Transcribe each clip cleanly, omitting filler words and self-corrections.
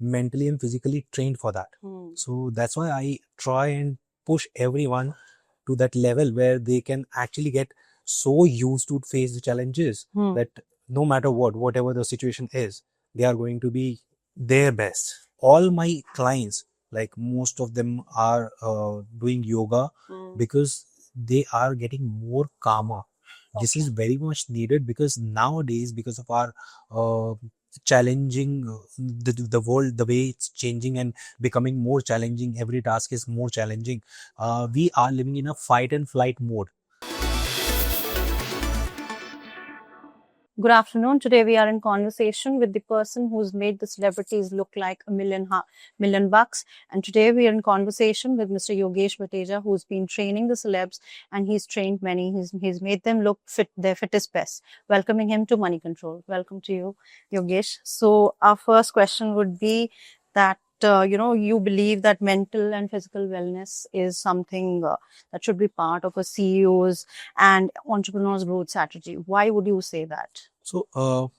mentally and physically trained for that. So that's why I try and push everyone to that level where they can actually get so used to face the challenges that no matter whatever the situation is, they are going to be their best. All my clients, like most of them are doing yoga because they are getting more calmer. This is very much needed because nowadays, because of our challenging the world, the way it's changing and becoming more challenging, every task is more challenging. We are living in a fight and flight mode. Good afternoon. Today we are in conversation with the person who's made the celebrities look like a million bucks. And today we are in conversation with Mr. Yogesh Bhateja, who's been training the celebs, and he's trained many. He's made them look fit, their fittest best. Welcoming him to Moneycontrol. Welcome to you, Yogesh. So our first question would be that you believe that mental and physical wellness is something that should be part of a CEO's and entrepreneur's growth strategy. Why would you say that? So,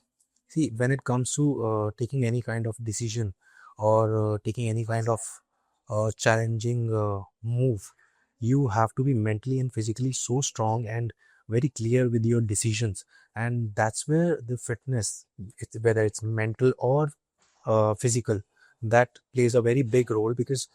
see, when it comes to taking any kind of decision or taking any kind of challenging move, you have to be mentally and physically so strong and very clear with your decisions. And that's where the fitness, whether it's mental or physical, that plays a very big role because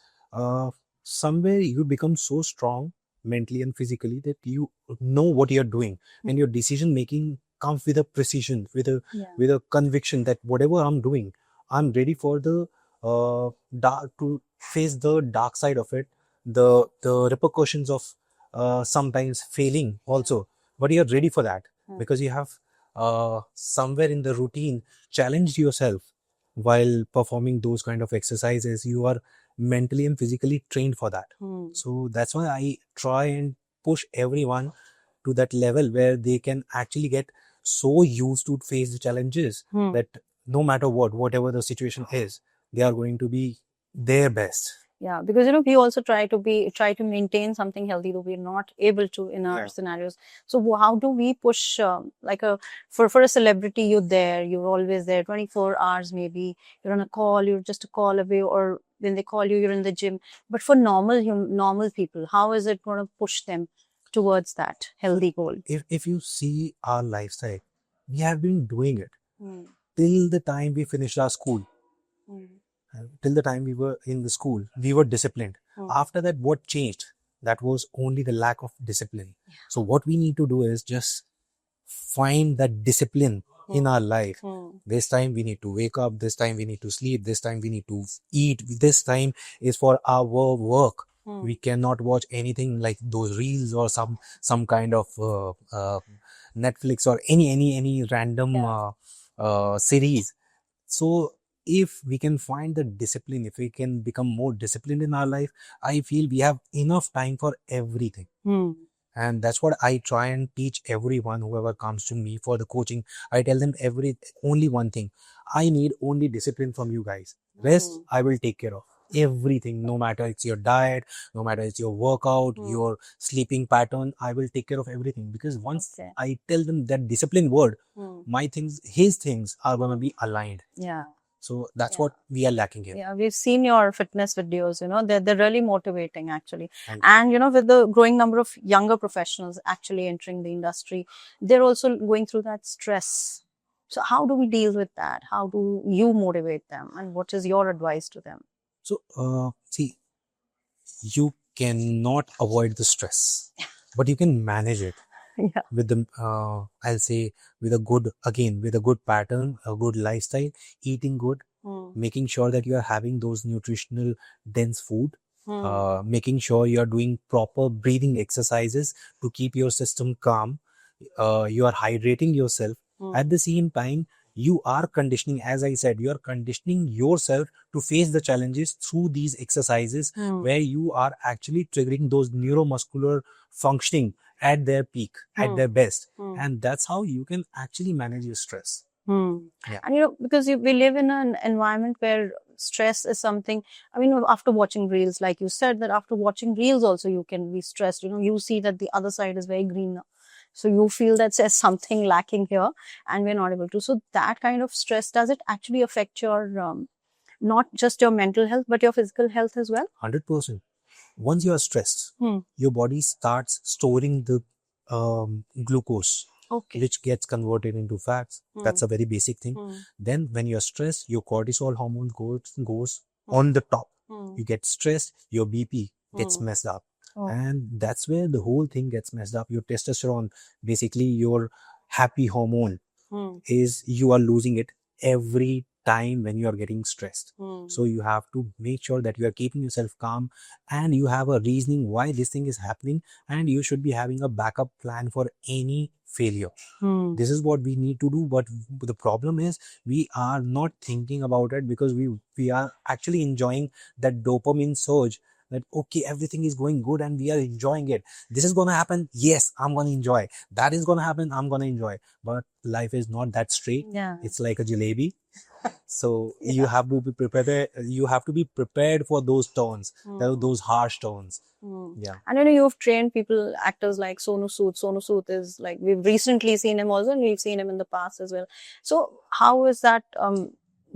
somewhere you become so strong mentally and physically that you know what you're doing, and your decision making comes with a precision, with a conviction that whatever I'm doing, I'm ready for the dark, to face the dark side of it, the repercussions of sometimes failing also, but you're ready for that because you have somewhere in the routine challenged yourself while performing those kind of exercises. You are mentally and physically trained for that. So that's why I try and push everyone to that level where they can actually get so used to face the challenges that no matter whatever the situation is, they are going to be their best. Yeah, because we also try to maintain something healthy, though we're not able to in our scenarios. So how do we push for a celebrity? You're there, you're always there, 24 hours maybe. You're on a call, you're just a call away, or when they call you, you're in the gym. But for normal people, how is it going to push them towards that healthy goal? If you see our lifestyle, we have been doing it till the time we finished our school. Till the time we were in the school, we were disciplined. After that, what changed? That was only the lack of discipline. So what we need to do is just find that discipline in our life. This time we need to wake up, this time we need to sleep, this time we need to eat, this time is for our work. We cannot watch anything like those reels or some kind of Netflix or any random series. So if we can find the discipline, if we can become more disciplined in our life, I feel we have enough time for everything. And that's what I try and teach everyone, whoever comes to me for the coaching. I tell them only one thing. I need only discipline from you guys. Rest, I will take care of everything. No matter it's your diet, no matter it's your workout, your sleeping pattern, I will take care of everything. Because once I tell them that discipline word, his things are going to be aligned. Yeah. So that's what we are lacking here. Yeah, we've seen your fitness videos, they're really motivating actually. And with the growing number of younger professionals actually entering the industry, they're also going through that stress. So how do we deal with that? How do you motivate them? And what is your advice to them? So, see, you cannot avoid the stress, but you can manage it. With the I'll say with a good pattern, a good lifestyle, eating good, making sure that you are having those nutritional dense food, making sure you are doing proper breathing exercises to keep your system calm, you are hydrating yourself. At the same time, you are conditioning, as I said, you are conditioning yourself to face the challenges through these exercises where you are actually triggering those neuromuscular functioning at their peak, at their best. And that's how you can actually manage your stress. Yeah. And because we live in an environment where stress is something, after watching reels, like you said, that after watching reels also you can be stressed. You see that the other side is very green now. So you feel that there's something lacking here and we're not able to. So that kind of stress, does it actually affect your not just your mental health, but your physical health as well? 100%. Once you are stressed, your body starts storing the glucose, Okay. which gets converted into fats. That's a very basic thing. Then when you're stressed, your cortisol hormone goes on the top. You get stressed, your BP gets messed up. And that's where the whole thing gets messed up. Your testosterone, basically your happy hormone, is you are losing it every time when you are getting stressed. So you have to make sure that you are keeping yourself calm and you have a reasoning why this thing is happening, and you should be having a backup plan for any failure. This is what we need to do, but the problem is we are not thinking about it because we are actually enjoying that dopamine surge, that okay, everything is going good and we are enjoying it. This is going to happen, yes, I'm going to enjoy. That is going to happen, I'm going to enjoy. But life is not that straight. It's like a jalebi. So you have to be prepared. You have to be prepared for those tones, those harsh tones. Yeah. And you've trained people, actors like Sonu Sood. Sonu Sood is like, we've recently seen him also, and we've seen him in the past as well. So how is that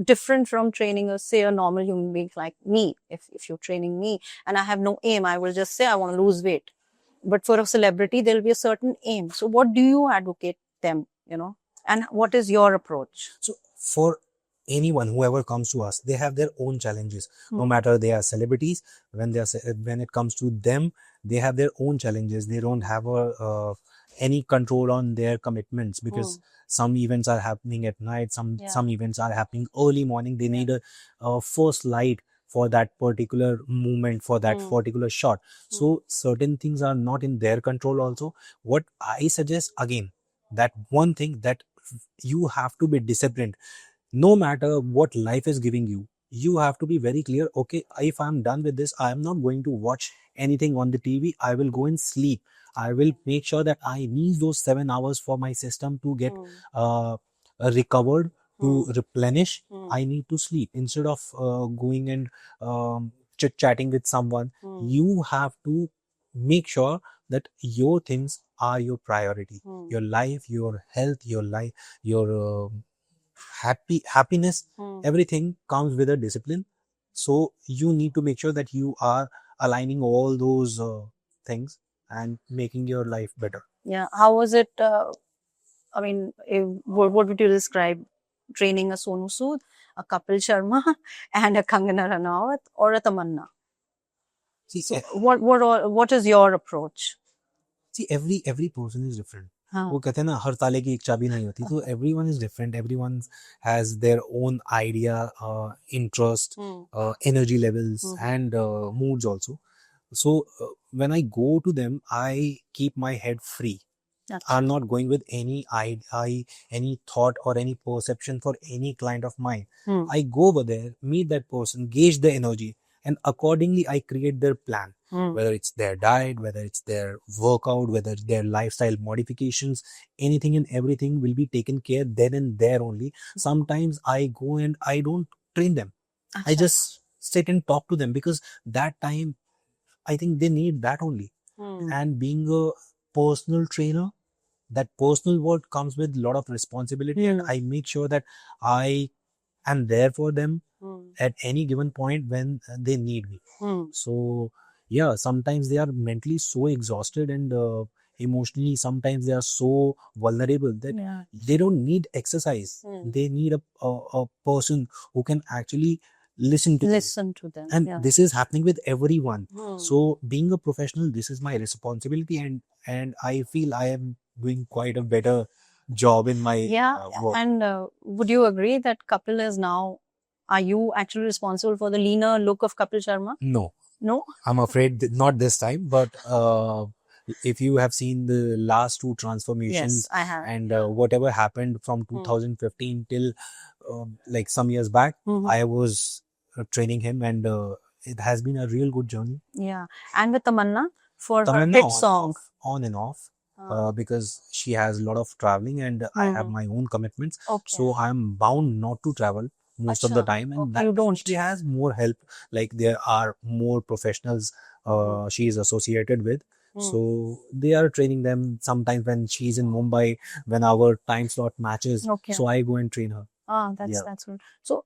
different from training a normal human being like me? If you're training me and I have no aim, I will just say I want to lose weight. But for a celebrity, there'll be a certain aim. So what do you advocate them, and what is your approach? So for anyone, whoever comes to us, they have their own challenges. No matter they are celebrities, when it comes to them, they have their own challenges. They don't have any control on their commitments, because some events are happening at night, some events are happening early morning. They need a first light for that particular moment, for that particular shot. So certain things are not in their control also. What I suggest, again, that one thing, that you have to be disciplined. No matter what life is giving you, you have to be very clear, okay, if I'm done with this, I am not going to watch anything on the TV. I will go and sleep. I will make sure that I need those 7 hours for my system to get recovered, to replenish. I need to sleep. Instead of going and chit-chatting with someone, you have to make sure that your things are your priority. Your life, your health, your life, your happiness, everything comes with a discipline. So you need to make sure that you are aligning all those things and making your life better. Yeah. How was it? What would you describe training a Sonu Sood, a Kapil Sharma, and a Kangana Ranaut, or a Tamannah? See, so what is your approach? See, every person is different. वो कहते हैं ना, हर ताले की एक चाबी नहीं होती. So everyone is different. Everyone has their own idea, interest, energy levels, and moods also. So when I go to them, I keep my head free. I'm not going with any any thought or any perception for any client of mine. I go over there, meet that person, gauge the energy, and accordingly I create their plan. Whether it's their diet, whether it's their workout, whether it's their lifestyle modifications, anything and everything will be taken care then and there only. Sometimes I go and I don't train them. I just sit and talk to them, because that time I think they need that only. And being a personal trainer, that personal work comes with a lot of responsibility, and I make sure that I am there for them at any given point when they need me. So yeah, sometimes they are mentally so exhausted and emotionally sometimes they are so vulnerable that they don't need exercise. They need a person who can actually listen to them. And this is happening with everyone. So being a professional, this is my responsibility, and I feel I am doing quite a better job in my work. And would you agree that Kapil is now, are you actually responsible for the leaner look of Kapil Sharma? No, I'm afraid not this time, but if you have seen the last two transformations, yes, I have. And whatever happened from 2015 till like some years back, I was training him, and it has been a real good journey. Yeah. And with Tamannah, for her hit song. On and off. Because she has a lot of traveling, and I have my own commitments. So I'm bound not to travel most of the time, and you don't. She has more help, like there are more professionals she is associated with. So they are training them sometimes when she's in Mumbai, when our time slot matches. So I go and train her. That's good. So,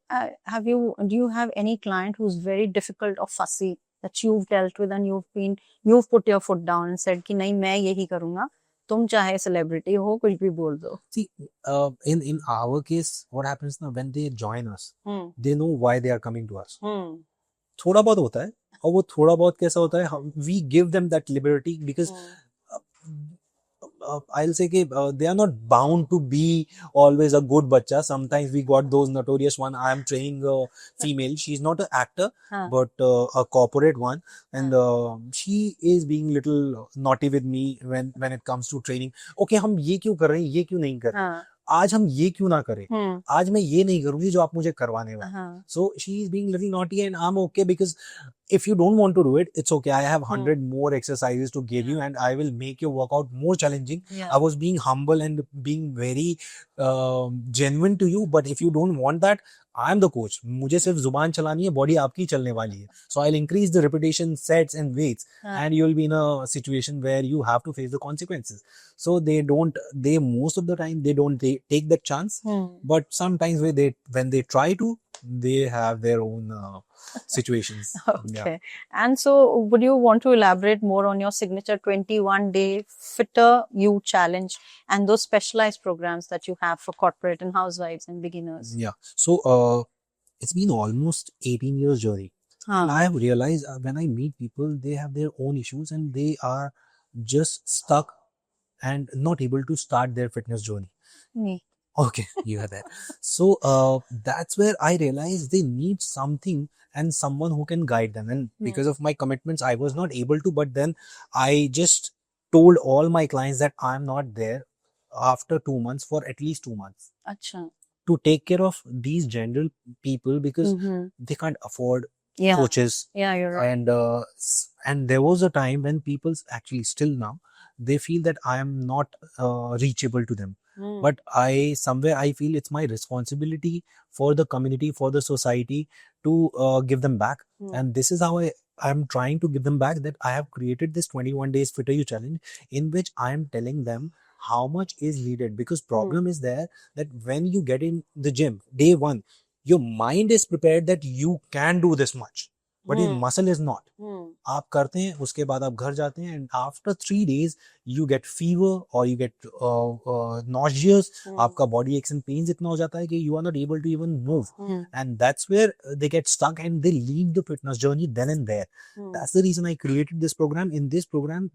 do you have any client who's very difficult or fussy that you've dealt with and you've put your foot down and said कि नहीं मैं यही करूँगा, तुम चाहे celebrity हो कुछ भी बोल दो. See, in our case, what happens now when they join us, Hmm. they know why they are coming to us. Hmm. थोड़ा बहुत होता है और वो थोड़ा बहुत कैसा होता है we give them that liberty because I'll say they are not bound to be always a good bacha. Sometimes we got those notorious one. I am training a female. She's not an actor, but a corporate one, and she is being little naughty with me when it comes to training. Okay, हम ये क्यों कर रहे हैं, ये क्यों नहीं कर रहे? आज हम ये क्यों ना करें? आज मैं ये नहीं करूंगी जो आप मुझे करवाने वाले. So she is being little naughty and I'm okay because if you don't want to do it, it's okay. I have 100 more exercises to give you and I will make your workout more challenging. I was being humble and being very genuine to you, but if you don't want that, I am the coach. मुझे सिर्फ जुबान चलानी है, body आपकी चलने वाली है. So I'll increase the repetition, sets and weights, and you'll be in a situation where you have to face the consequences. So they most of the time they don't take that chance, but sometimes when they try to, they have their own situations. Okay. And so, would you want to elaborate more on your signature 21-day Fitter You challenge and those specialized programs that you have for corporate and housewives and beginners? Yeah. So, it's been almost 18 years journey. And I have realized when I meet people, they have their own issues and they are just stuck and not able to start their fitness journey. Me. Okay, you are there. So that's where I realized they need something and someone who can guide them. And because of my commitments, I was not able to. But then I just told all my clients that I'm not there after 2 months for at least 2 months. Acha. To take care of these general people because they can't afford coaches. Yeah, you're right. And there was a time when people actually still now they feel that I am not reachable to them. But I feel it's my responsibility for the community, for the society to give them back. And this is how I'm trying to give them back, that I have created this 21 days Fitter You challenge in which I am telling them how much is needed, because problem is there that when you get in the gym day one, your mind is prepared that you can do this much, but your muscle is not. आप करते हैं, उसके बाद आप घर जाते हैं and after 3 days you get fever or you get nauseous, आपका body aches and pains इतना हो जाता है कि you are not able to even move, and that's where they get stuck and they leave the fitness journey then and there. That's the reason I created this program. In this program,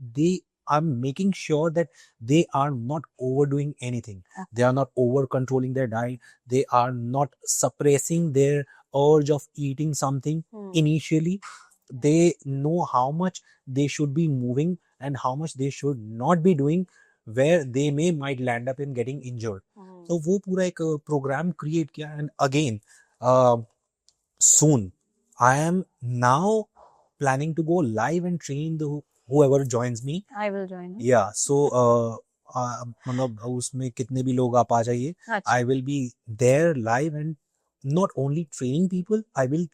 I'm making sure that they are not overdoing anything. They are not over controlling their diet. They are not suppressing their urge of eating something initially. They know how much they should be moving and how much they should not be doing, where they might land up in getting injured. So वो पूरा एक program create किया, and again soon I am now planning to go live and train whoever joins me. I will join. Yeah, so मतलब उसमें कितने भी लोग आप आ जाइए. I will be there live and not only training people, I will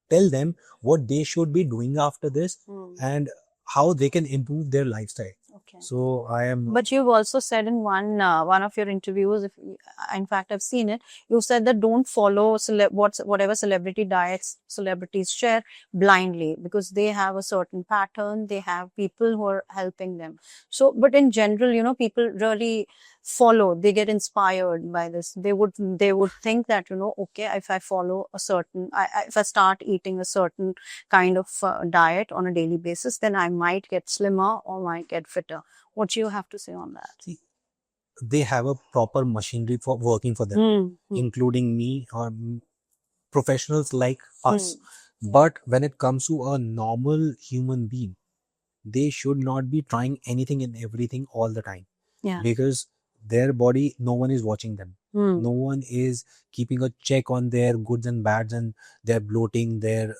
tell them what they should be doing after this and how they can improve their lifestyle. Okay. So I am. But you've also said in one of your interviews, in fact I've seen it, you said that don't follow whatever celebrity diets celebrities share blindly, because they have a certain pattern, they have people who are helping them. So, but in general, people really follow, they get inspired by this. They would think that, okay, if I follow a certain, if I start eating a certain kind of diet on a daily basis, then I might get slimmer or might get fitter. What do you have to say on that? See, they have a proper machinery for working for them, including me or professionals like us. But when it comes to a normal human being, they should not be trying anything and everything all the time. Yeah. Because their body, no one is watching them. No one is keeping a check on their goods and bads and their bloating, their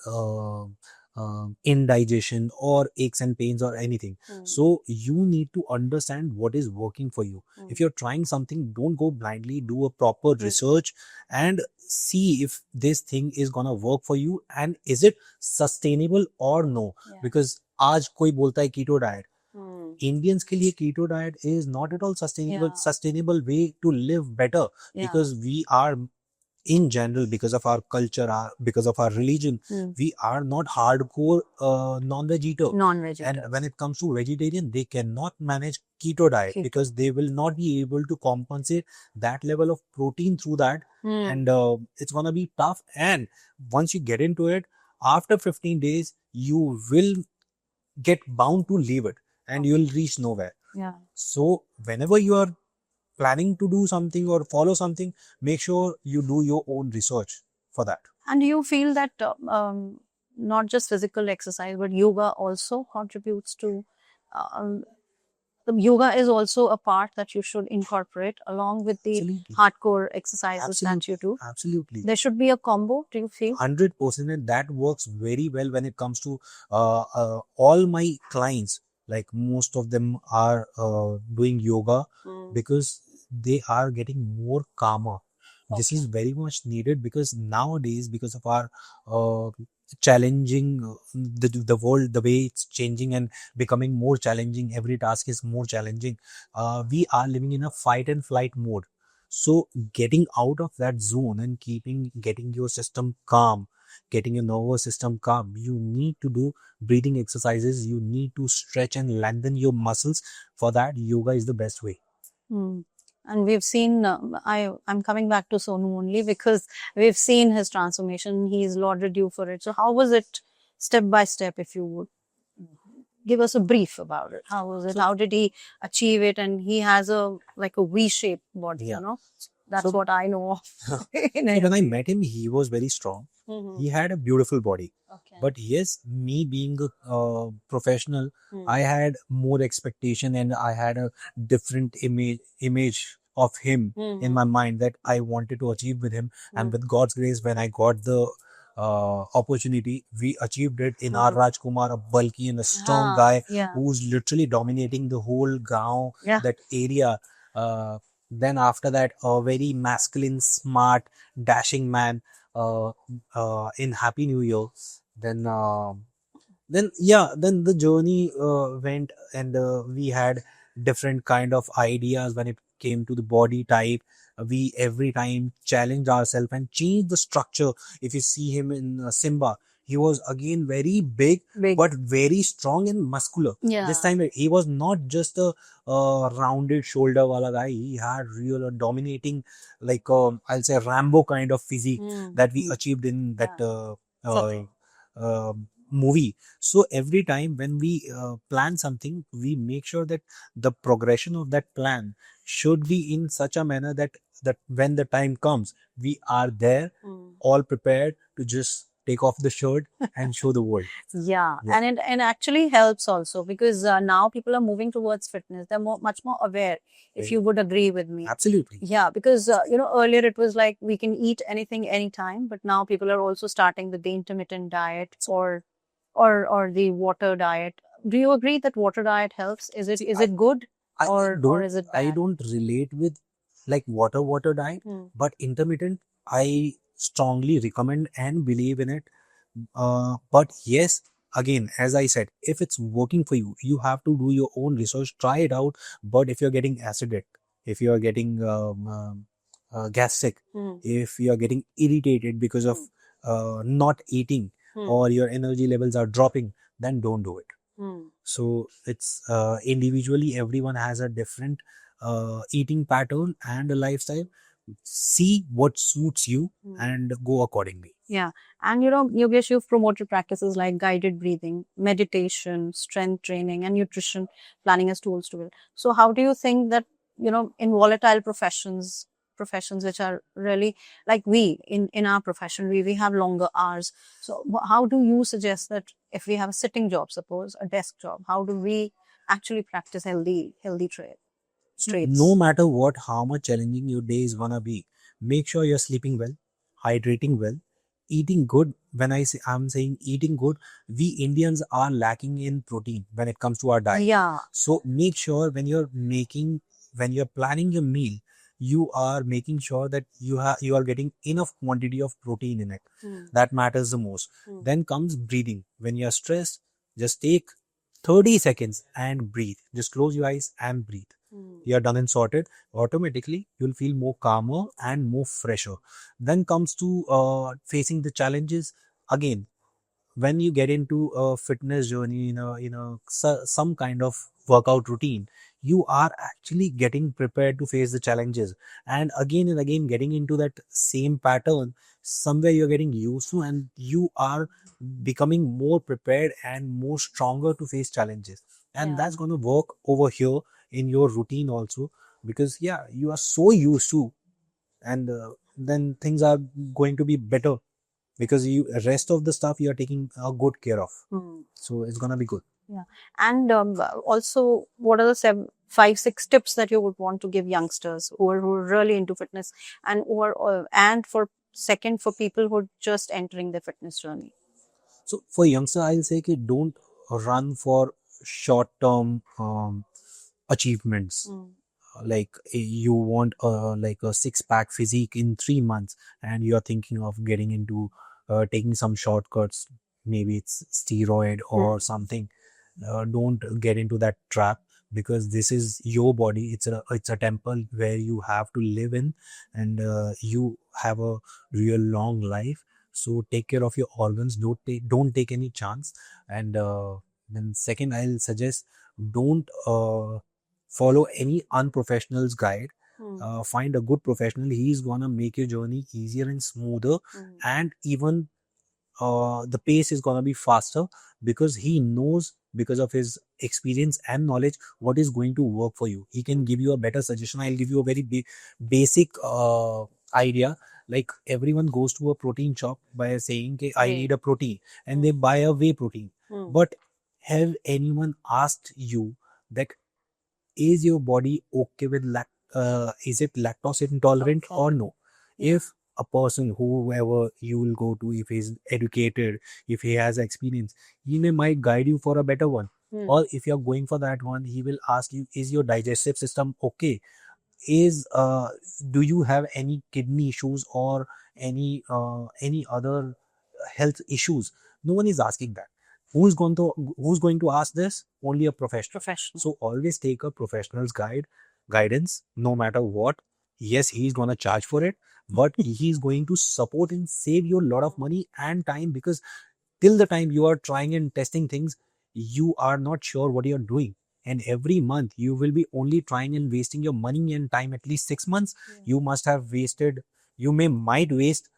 indigestion or aches and pains or anything. So you need to understand what is working for you. If you're trying something, don't go blindly, do a proper research and see if this thing is gonna work for you and is it sustainable or no. Because आज कोई बोलता है keto diet, Indians के लिए keto diet is not at all sustainable way to live better, because we are in general, because of our culture, because of our religion, we are not hardcore non-veg eater. Non-veg And eaters. when it comes to vegetarian, they cannot manage keto diet Keto. because they will not be able to compensate that level of protein through that. And it's gonna be tough. And once you get into it, after 15 days, you will get bound to leave it and you'll reach nowhere. Yeah. So whenever you are planning to do something or follow something, make sure you do your own research for that. And do you feel that not just physical exercise, but yoga also contributes to the yoga is also a part that you should incorporate along with the Absolutely. hardcore exercises that you do. Absolutely. There should be a combo, do you feel? 100%, and that works very well when it comes to all my clients. Like most of them are doing yoga because they are getting more calmer. This is very much needed because nowadays, because of our challenging the world, the way it's changing and becoming more challenging, every task is more challenging. We are living in a fight and flight mode. So getting out of that zone and getting your system calm, getting your nervous system calm, you need to do breathing exercises. You need to stretch and lengthen your muscles. For that, yoga is the best way. And we've seen, I'm coming back to Sonu only because we've seen his transformation. He's lauded you for it. So how was it step by step, if you would give us a brief about it? How was it? How did he achieve it? And he has a V-shaped body, Yeah. you know? That's what I know of. When I met him, he was very strong. He had a beautiful body. Okay. But yes, me being a professional, I had more expectation and I had a different image of him in my mind that I wanted to achieve with him. And with God's grace, when I got the opportunity, we achieved it in our Rajkumar, a bulky and a strong guy who's literally dominating the whole gaon, that area. Then after that, a very masculine, smart, dashing man in Happy New Year. Then then the journey went, and we had different kind of ideas when it came to the body type. We every time challenged ourselves and changed the structure. If you see him in Simba, he was again very big, but very strong and muscular. This time he was not just a rounded shoulder wala guy. He had real dominating, like I'll say Rambo kind of physique that we achieved in that movie. So every time when we plan something, we make sure that the progression of that plan should be in such a manner that when the time comes, we are there, all prepared to just take off the shirt and show the world. Yeah. And it actually helps also because now people are moving towards fitness. They're much more aware, if you would agree with me. Absolutely. Yeah, because earlier it was like we can eat anything anytime, but now people are also starting with the intermittent diet or the water diet. Do you agree that water diet helps? Is it good or is it bad? I don't relate with like water diet, but intermittent, I strongly recommend and believe in it. But yes, again, as I said, if it's working for you, you have to do your own research, try it out. But if you're getting acidic, if you're getting gastric, if you're getting irritated because of not eating, or your energy levels are dropping, then don't do it. So it's individually, everyone has a different eating pattern and a lifestyle. See what suits you and go accordingly. Yeah. And Yogesh, you've promoted practices like guided breathing, meditation, strength training, and nutrition planning as tools to build. So how do you think that, in volatile professions which are really like in our profession, we have longer hours. So how do you suggest that if we have a sitting job, suppose a desk job, how do we actually practice healthy traits? No matter how much challenging your day is gonna be, make sure you're sleeping well, hydrating well, eating good. When I'm saying eating good, we Indians are lacking in protein when it comes to our diet. Yeah. So make sure when you're planning your meal, you are making sure that you are getting enough quantity of protein in it. That matters the most. Then comes breathing. When you're stressed, just take 30 seconds and breathe. Just close your eyes and breathe. you are done and sorted, automatically you'll feel more calmer and more fresher. Then comes to facing the challenges. Again, when you get into a fitness journey some kind of workout routine, you are actually getting prepared to face the challenges, and again getting into that same pattern. Somewhere you're getting used to, and you are becoming more prepared and more stronger to face challenges, and that's going to work over here in your routine also, because yeah, you are so used to, and then things are going to be better, because you rest of the stuff you are taking a good care of. So it's gonna be good. Yeah. And also, what are the 5, 6 tips that you would want to give youngsters who are really into fitness, and and for second, for people who are just entering the fitness journey? So for youngster, I'll say कि don't run for short term achievements. Like you want like a six-pack physique in 3 months, and you're thinking of getting into taking some shortcuts, maybe it's steroid or something. Don't get into that trap, because this is your body. It's a temple where you have to live in, and you have a real long life. So take care of your organs. Don't take any chance. And then second, I'll suggest, don't follow any unprofessional's guide. Find a good professional. He's gonna make your journey easier and smoother, and even the pace is going to be faster, because he knows, because of his experience and knowledge, what is going to work for you. He can give you a better suggestion. I'll give you a very basic idea. Like everyone goes to a protein shop by saying, okay, I need a protein, and they buy a whey protein. But have anyone asked you that, is your body okay with is it lactose intolerant or no? If a person, whoever you will go to, if he's educated, if he has experience, he might guide you for a better one. Or if you're going for that one, he will ask you, is your digestive system okay? Is Do you have any kidney issues or any other health issues? No one is asking that. Who's going to ask this? Only a professional. So always take a professional's guidance, no matter what. Yes, he's gonna charge for it, but he's going to support and save you a lot of money and time, because till the time you are trying and testing things, you are not sure what you're doing. And every month you will be only trying and wasting your money and time. At least 6 months you must have wasted. You might waste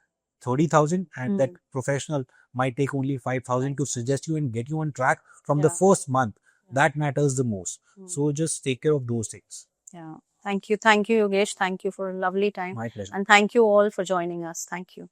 30,000, and that professional might take only 5,000 to suggest you and get you on track from the first month. That matters the most. So just take care of those things. Yeah. Thank you. Thank you, Yogesh. Thank you for a lovely time. My pleasure. And thank you all for joining us. Thank you.